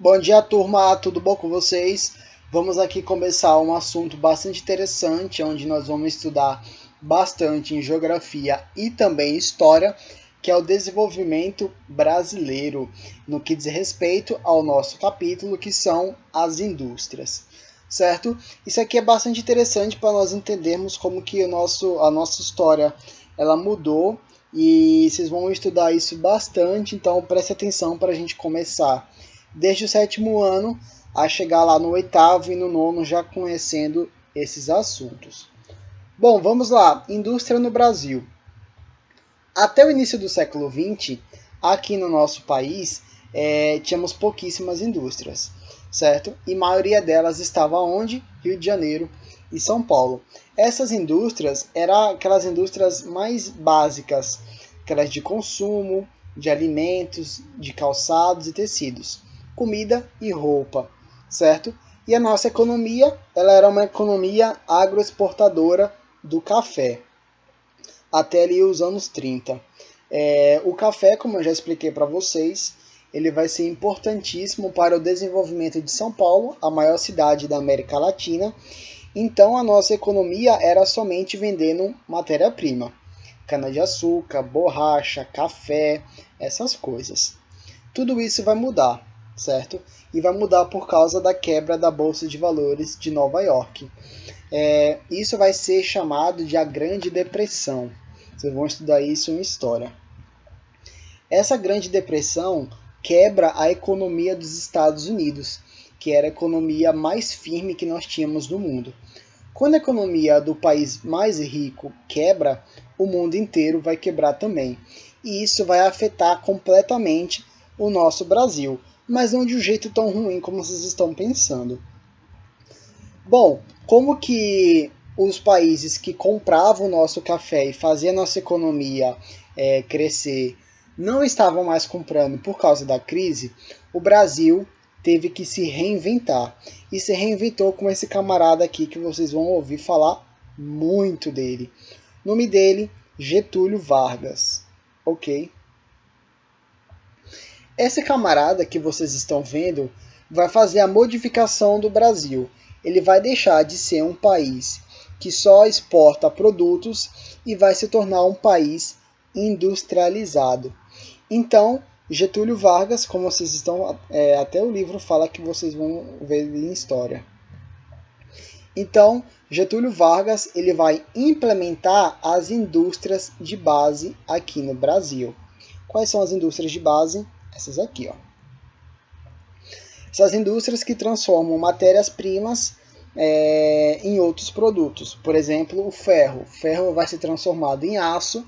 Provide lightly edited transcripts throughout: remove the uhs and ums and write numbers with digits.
Bom dia, turma, tudo bom com vocês? Vamos aqui começar um assunto bastante interessante, onde nós vamos estudar bastante em geografia e também história, que é o desenvolvimento brasileiro, no que diz respeito ao nosso capítulo, que são as indústrias, certo? Isso aqui é bastante interessante para nós entendermos como que a nossa história ela mudou e vocês vão estudar isso bastante, então preste atenção para a gente começar desde o sétimo ano a chegar lá no oitavo e no nono já conhecendo esses assuntos. Bom, vamos lá. Indústria no Brasil. Até o início do século XX, aqui no nosso país, tínhamos pouquíssimas indústrias, certo? E a maioria delas estava onde? Rio de Janeiro e São Paulo. Essas indústrias eram aquelas indústrias mais básicas, aquelas de consumo, de alimentos, de calçados e tecidos, comida e roupa, certo? E a nossa economia, ela era uma economia agroexportadora do café, até ali os anos 30. O café, como eu já expliquei para vocês, ele vai ser importantíssimo para o desenvolvimento de São Paulo, a maior cidade da América Latina. Então a nossa economia era somente vendendo matéria-prima, cana-de-açúcar, borracha, café, essas coisas. Tudo isso vai mudar, certo? E vai mudar por causa da quebra da Bolsa de Valores de Nova York. Isso vai ser chamado de a Grande Depressão. Vocês vão estudar isso em história. Essa Grande Depressão quebra a economia dos Estados Unidos, que era a economia mais firme que nós tínhamos no mundo. Quando a economia do país mais rico quebra, o mundo inteiro vai quebrar também. E isso vai afetar completamente o nosso Brasil, mas não de um jeito tão ruim como vocês estão pensando. Bom, como que os países que compravam o nosso café e faziam a nossa economia crescer não estavam mais comprando por causa da crise, o Brasil teve que se reinventar. E se reinventou com esse camarada aqui que vocês vão ouvir falar muito dele. O nome dele, Getúlio Vargas. Ok? Esse camarada que vocês estão vendo vai fazer a modificação do Brasil. Ele vai deixar de ser um país que só exporta produtos e vai se tornar um país industrializado. Então, Getúlio Vargas, como vocês estão, até o livro fala que vocês vão ver em história. Então, Getúlio Vargas ele vai implementar as indústrias de base aqui no Brasil. Quais são as indústrias de base? Essas aqui, ó. Essas indústrias que transformam matérias-primas em outros produtos. Por exemplo, o ferro. O ferro vai ser transformado em aço.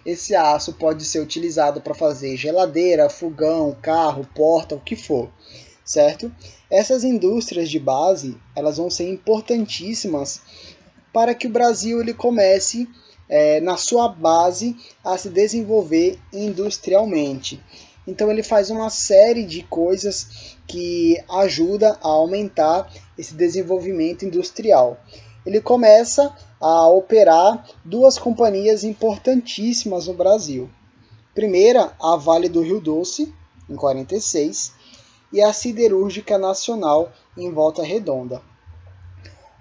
Esse aço pode ser utilizado para fazer geladeira, fogão, carro, porta, o que for, certo? Essas indústrias de base, elas vão ser importantíssimas para que o Brasil ele comece, na sua base, a se desenvolver industrialmente. Então ele faz uma série de coisas que ajuda a aumentar esse desenvolvimento industrial. Ele começa a operar duas companhias importantíssimas no Brasil. Primeira, a Vale do Rio Doce, em 46, e a Siderúrgica Nacional, em Volta Redonda.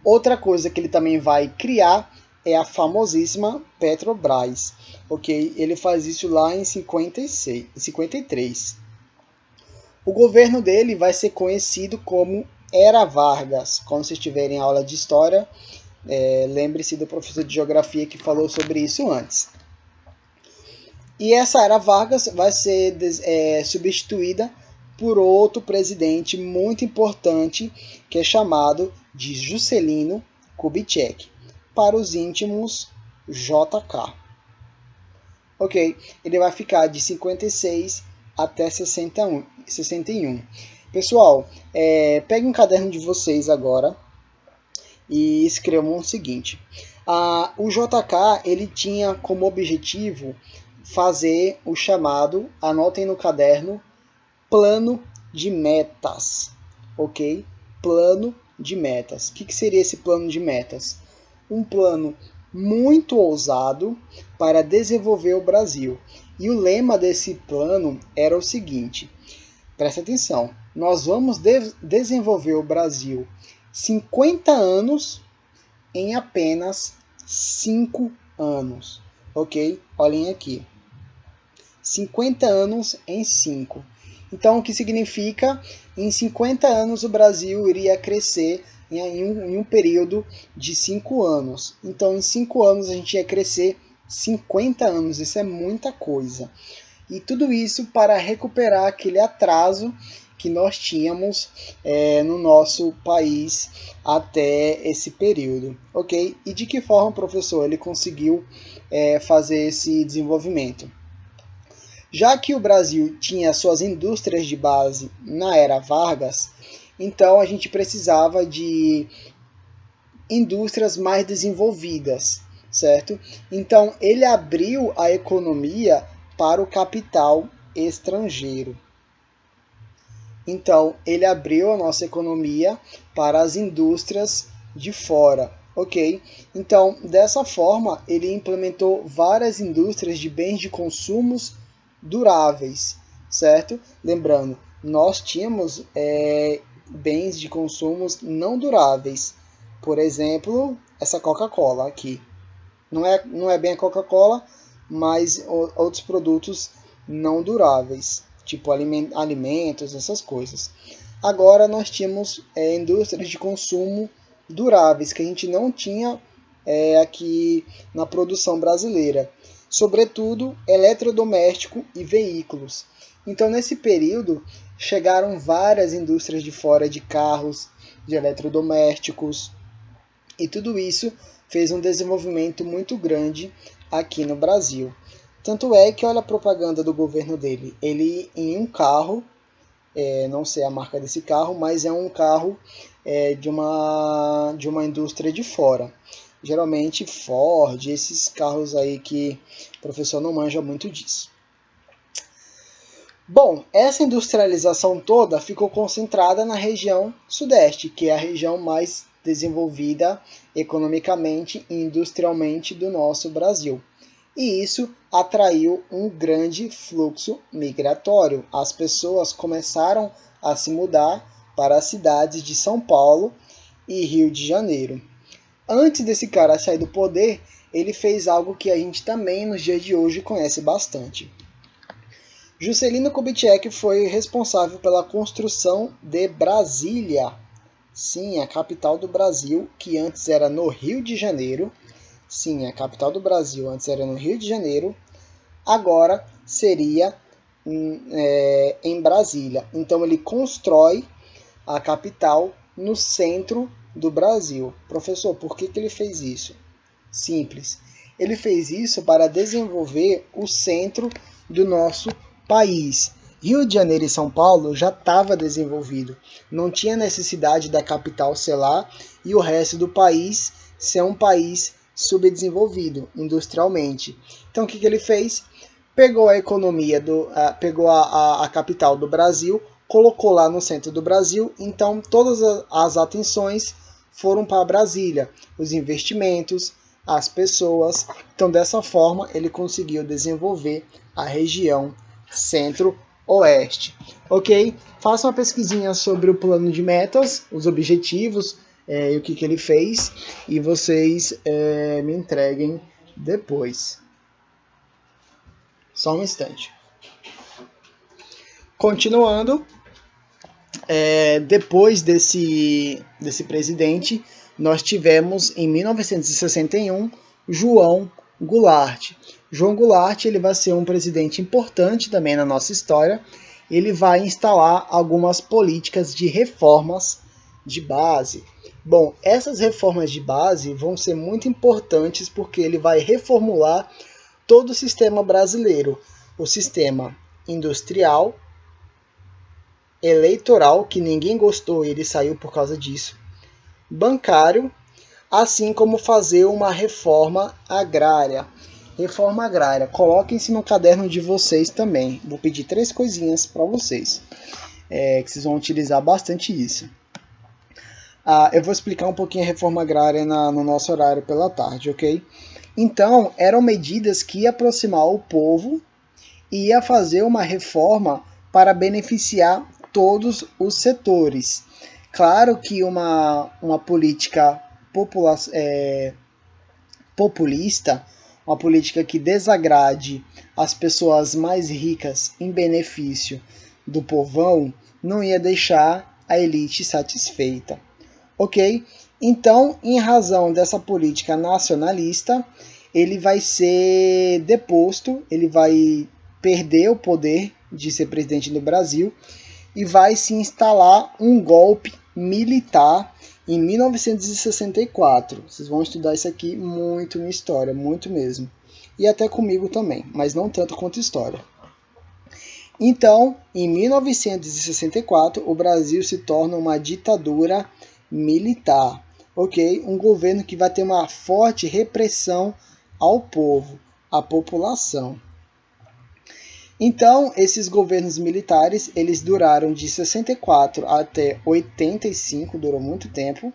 Outra coisa que ele também vai criar é a famosíssima Petrobras, ok? Ele faz isso lá em 53. O governo dele vai ser conhecido como Era Vargas. Quando vocês tiverem aula de história, lembre-se do professor de geografia que falou sobre isso antes. E essa Era Vargas vai ser substituída por outro presidente muito importante que é chamado de Juscelino Kubitschek, para os íntimos JK. Ok, ele vai ficar de 56 até 61. Pessoal, pegue um caderno de vocês agora e escrevam o seguinte. O JK ele tinha como objetivo fazer o chamado, anotem no caderno, plano de metas, ok? Plano de metas. O que seria esse plano de metas? Um plano muito ousado para desenvolver o Brasil. E o lema desse plano era o seguinte: presta atenção, nós vamos desenvolver o Brasil 50 anos em apenas 5 anos, ok? Olhem aqui, 50 anos em 5. Então, o que significa? Em 50 anos o Brasil iria crescer em um período de 5 anos. Então, em 5 anos a gente ia crescer 50 anos, isso é muita coisa. E tudo isso para recuperar aquele atraso que nós tínhamos no nosso país até esse período, ok? E de que forma, professor, ele conseguiu fazer esse desenvolvimento? Já que o Brasil tinha suas indústrias de base na era Vargas, então a gente precisava de indústrias mais desenvolvidas, certo? Então ele abriu a economia para o capital estrangeiro. Então ele abriu a nossa economia para as indústrias de fora, ok? Então dessa forma ele implementou várias indústrias de bens de consumos duráveis, certo? Lembrando, nós tínhamos bens de consumos não duráveis. Por exemplo, essa Coca-Cola aqui. Não é bem a Coca-Cola, mas outros produtos não duráveis, tipo alimentos, essas coisas. Agora nós tínhamos indústrias de consumo duráveis, que a gente não tinha aqui na produção brasileira. Sobretudo eletrodoméstico e veículos. Então, nesse período, chegaram várias indústrias de fora de carros, de eletrodomésticos, e tudo isso fez um desenvolvimento muito grande aqui no Brasil. Tanto é que olha a propaganda do governo dele. Ele em um carro, não sei a marca desse carro, mas é um carro de uma indústria de fora. Geralmente Ford, esses carros aí que o professor não manja muito disso. Bom, essa industrialização toda ficou concentrada na região sudeste, que é a região mais desenvolvida economicamente e industrialmente do nosso Brasil. E isso atraiu um grande fluxo migratório. As pessoas começaram a se mudar para as cidades de São Paulo e Rio de Janeiro. Antes desse cara sair do poder, ele fez algo que a gente também nos dias de hoje conhece bastante. Juscelino Kubitschek foi responsável pela construção de Brasília. Sim, a capital do Brasil, que antes era no Rio de Janeiro. Sim, a capital do Brasil antes era no Rio de Janeiro. Agora seria em Brasília. Então ele constrói a capital no centro do Brasil. Professor, por que ele fez isso? Simples. Ele fez isso para desenvolver o centro do nosso país. Rio de Janeiro e São Paulo já estava desenvolvido. Não tinha necessidade da capital ser lá e o resto do país ser um país subdesenvolvido industrialmente. Então o que ele fez? Pegou a economia pegou a capital do Brasil, colocou lá no centro do Brasil, então todas as atenções foram para Brasília, os investimentos, as pessoas. Então, dessa forma, ele conseguiu desenvolver a região centro-oeste. Ok? Faça uma pesquisinha sobre o plano de metas, os objetivos e o que ele fez, e vocês me entreguem depois. Só um instante. Continuando. Depois desse presidente, nós tivemos em 1961 João Goulart. João Goulart ele vai ser um presidente importante também na nossa história. Ele vai instalar algumas políticas de reformas de base. Bom, essas reformas de base vão ser muito importantes porque ele vai reformular todo o sistema brasileiro, o sistema industrial, eleitoral, que ninguém gostou e ele saiu por causa disso, bancário, assim como fazer uma reforma agrária. Reforma agrária, coloquem-se no caderno de vocês também. Vou pedir 3 coisinhas para vocês, que vocês vão utilizar bastante isso. Eu vou explicar um pouquinho a reforma agrária no nosso horário pela tarde, ok? Então, eram medidas que iam aproximar o povo e ia fazer uma reforma para beneficiar todos os setores. Claro que uma política populista, uma política que desagrade as pessoas mais ricas em benefício do povão, não ia deixar a elite satisfeita. Ok? Então, em razão dessa política nacionalista, ele vai ser deposto, ele vai perder o poder de ser presidente do Brasil e vai se instalar um golpe militar em 1964. Vocês vão estudar isso aqui muito em história, muito mesmo. E até comigo também, mas não tanto quanto história. Então, em 1964, o Brasil se torna uma ditadura militar, ok? Um governo que vai ter uma forte repressão ao povo, à população. Então, esses governos militares, eles duraram de 64 até 85, durou muito tempo,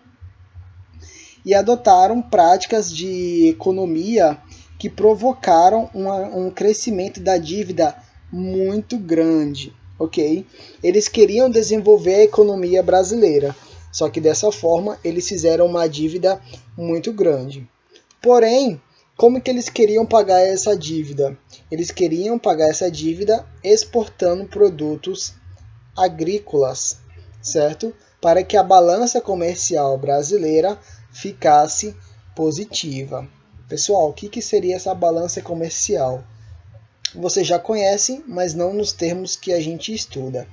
e adotaram práticas de economia que provocaram um crescimento da dívida muito grande, ok? Eles queriam desenvolver a economia brasileira, só que dessa forma eles fizeram uma dívida muito grande. Porém, como que eles queriam pagar essa dívida? Eles queriam pagar essa dívida exportando produtos agrícolas, certo? Para que a balança comercial brasileira ficasse positiva. Pessoal, o que seria essa balança comercial? Você já conhece, mas não nos termos que a gente estuda.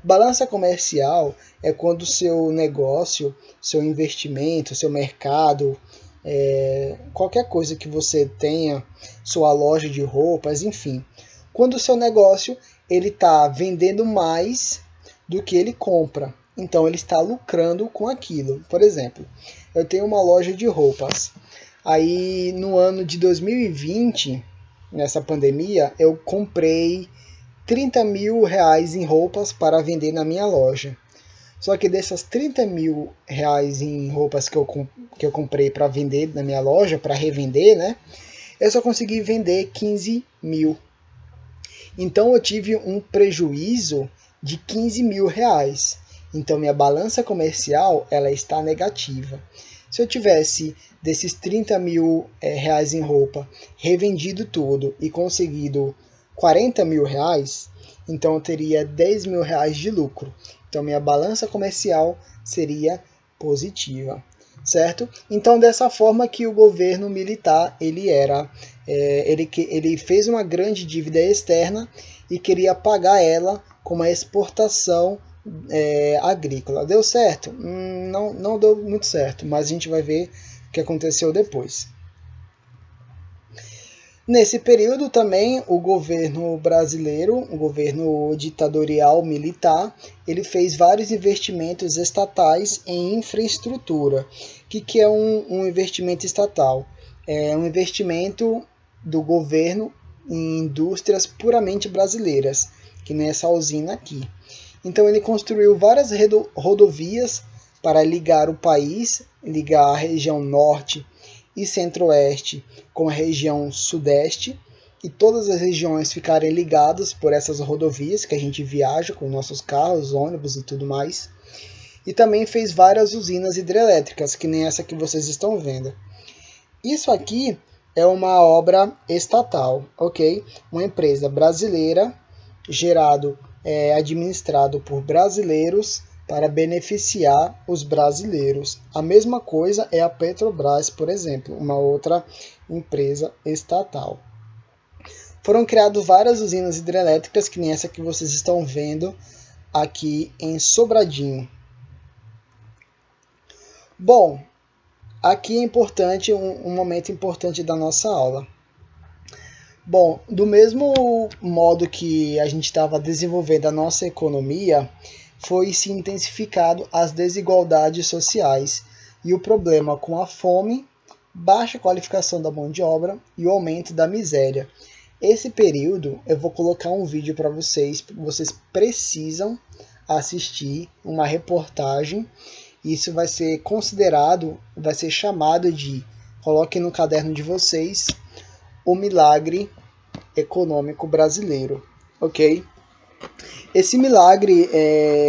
Balança comercial é quando o seu negócio, seu investimento, seu mercado, qualquer coisa que você tenha, sua loja de roupas, enfim. Quando o seu negócio ele está vendendo mais do que ele compra, então ele está lucrando com aquilo. Por exemplo, eu tenho uma loja de roupas. Aí no ano de 2020, nessa pandemia, eu comprei 30 mil reais em roupas para vender na minha loja. Só que dessas 30 mil reais em roupas que eu comprei para vender na minha loja, para revender, né? Eu só consegui vender 15 mil. Então eu tive um prejuízo de 15 mil reais. Então minha balança comercial ela está negativa. Se eu tivesse desses 30 mil reais em roupa, revendido tudo e conseguido 40 mil reais, então eu teria 10 mil reais de lucro. Então minha balança comercial seria positiva, certo? Então dessa forma que o governo militar ele fez uma grande dívida externa e queria pagar ela com uma exportação agrícola. Deu certo? Não deu muito certo, mas a gente vai ver o que aconteceu depois. Nesse período também o governo brasileiro, o governo ditatorial militar, ele fez vários investimentos estatais em infraestrutura. O que é um investimento estatal? É um investimento do governo em indústrias puramente brasileiras, que nem essa usina aqui. Então ele construiu várias rodovias para ligar o país, ligar a região norte e centro-oeste com a região sudeste, e todas as regiões ficarem ligadas por essas rodovias que a gente viaja com nossos carros, ônibus e tudo mais. E também fez várias usinas hidrelétricas, que nem essa que vocês estão vendo. Isso aqui é uma obra estatal, ok? Uma empresa brasileira, administrado por brasileiros, para beneficiar os brasileiros. A mesma coisa é a Petrobras, por exemplo, uma outra empresa estatal. Foram criadas várias usinas hidrelétricas, que nem essa que vocês estão vendo aqui em Sobradinho. Bom, aqui é importante um momento importante da nossa aula. Bom, do mesmo modo que a gente estava desenvolvendo a nossa economia, foi se intensificado as desigualdades sociais e o problema com a fome, baixa qualificação da mão de obra e o aumento da miséria. Esse período eu vou colocar um vídeo para vocês precisam assistir uma reportagem. Isso vai ser considerado, vai ser chamado de, coloquem no caderno de vocês, o milagre econômico brasileiro, ok? Esse milagre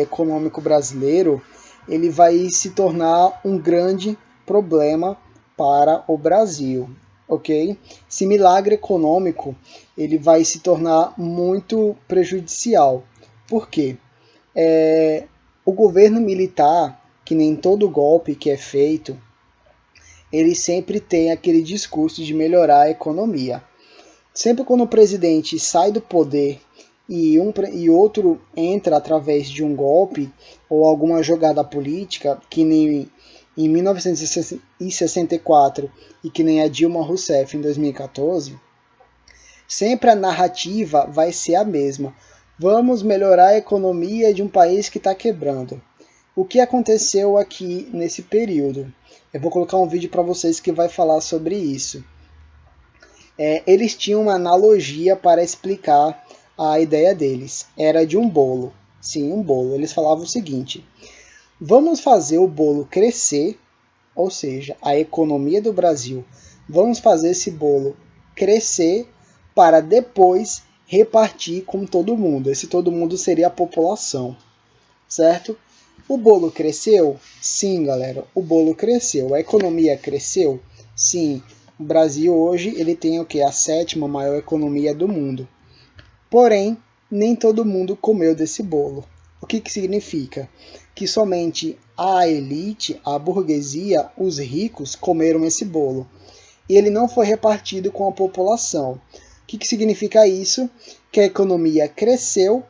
econômico brasileiro, ele vai se tornar um grande problema para o Brasil, ok? Esse milagre econômico, ele vai se tornar muito prejudicial. Por quê? O governo militar, que nem todo golpe que é feito, ele sempre tem aquele discurso de melhorar a economia. Sempre quando o presidente sai do poder e outro entra através de um golpe ou alguma jogada política, que nem em 1964 e que nem a Dilma Rousseff em 2014, sempre a narrativa vai ser a mesma. Vamos melhorar a economia de um país que está quebrando. O que aconteceu aqui nesse período? Eu vou colocar um vídeo para vocês que vai falar sobre isso. Eles tinham uma analogia para explicar a ideia deles. Era de um bolo. Sim, um bolo. Eles falavam o seguinte: vamos fazer o bolo crescer, ou seja, a economia do Brasil. Vamos fazer esse bolo crescer para depois repartir com todo mundo. Esse todo mundo seria a população, certo? O bolo cresceu? Sim, galera, o bolo cresceu. A economia cresceu? Sim. O Brasil hoje ele tem o que? A 7ª maior economia do mundo. Porém, nem todo mundo comeu desse bolo. O que significa? Que somente a elite, a burguesia, os ricos comeram esse bolo. E ele não foi repartido com a população. O que significa isso? Que a economia cresceu,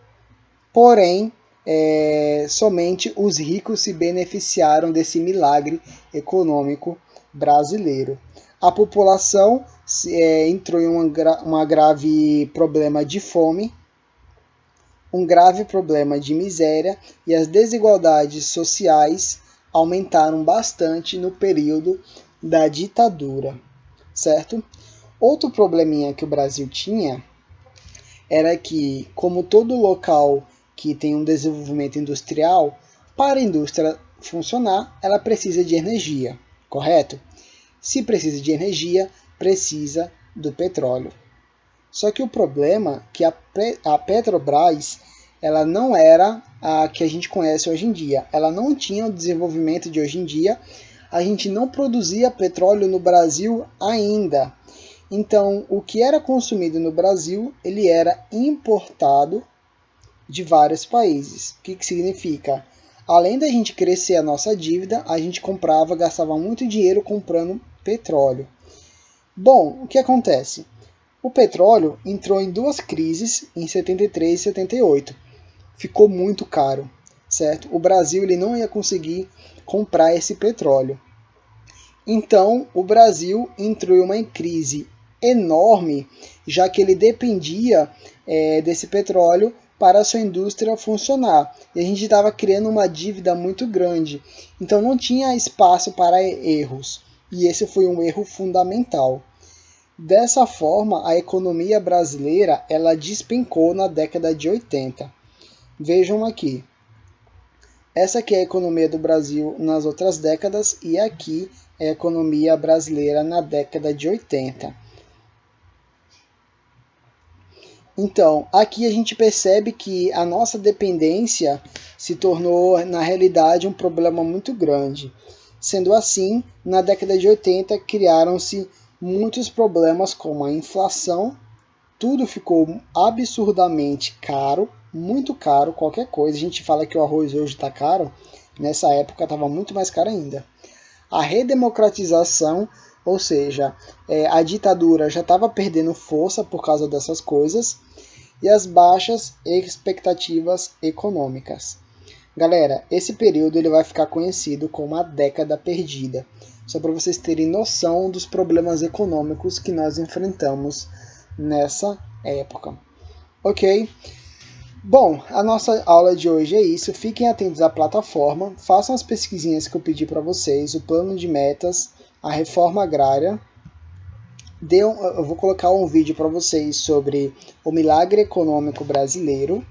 porém, somente os ricos se beneficiaram desse milagre econômico brasileiro. A população entrou em um grave problema de fome, um grave problema de miséria, e as desigualdades sociais aumentaram bastante no período da ditadura, certo? Outro probleminha que o Brasil tinha era que, como todo local que tem um desenvolvimento industrial, para a indústria funcionar, ela precisa de energia, correto? Se precisa de energia, precisa do petróleo. Só que o problema é que a Petrobras, ela não era a que a gente conhece hoje em dia. Ela não tinha o desenvolvimento de hoje em dia. A gente não produzia petróleo no Brasil ainda. Então, o que era consumido no Brasil, ele era importado de vários países. O que significa? Além da gente crescer a nossa dívida, a gente gastava muito dinheiro comprando petróleo. Bom, o que acontece? O petróleo entrou em duas crises em 73 e 78. Ficou muito caro, certo? O Brasil ele não ia conseguir comprar esse petróleo. Então, o Brasil entrou em uma crise enorme, já que ele dependia desse petróleo para a sua indústria funcionar. E a gente estava criando uma dívida muito grande. Então, não tinha espaço para erros. E esse foi um erro fundamental. Dessa forma, a economia brasileira ela despencou na década de 80. Vejam aqui. Essa aqui é a economia do Brasil nas outras décadas e aqui é a economia brasileira na década de 80. Então, aqui a gente percebe que a nossa dependência se tornou, na realidade, um problema muito grande. Sendo assim, na década de 80 criaram-se muitos problemas como a inflação, tudo ficou absurdamente caro, muito caro, qualquer coisa. A gente fala que o arroz hoje está caro, nessa época estava muito mais caro ainda. A redemocratização, ou seja, a ditadura já estava perdendo força por causa dessas coisas, e as baixas expectativas econômicas. Galera, esse período ele vai ficar conhecido como a década perdida, só para vocês terem noção dos problemas econômicos que nós enfrentamos nessa época. Ok? Bom, a nossa aula de hoje é isso. Fiquem atentos à plataforma, façam as pesquisinhas que eu pedi para vocês, o plano de metas, a reforma agrária. Eu vou colocar um vídeo para vocês sobre o milagre econômico brasileiro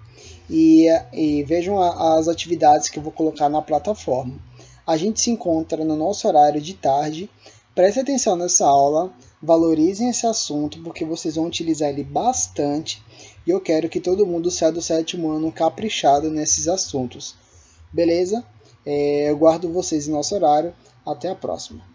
e vejam as atividades que eu vou colocar na plataforma. A gente se encontra no nosso horário de tarde. Preste atenção nessa aula, valorizem esse assunto porque vocês vão utilizar ele bastante. e eu quero que todo mundo saia do 7º ano caprichado nesses assuntos. Beleza? Eu guardo vocês em nosso horário. Até a próxima.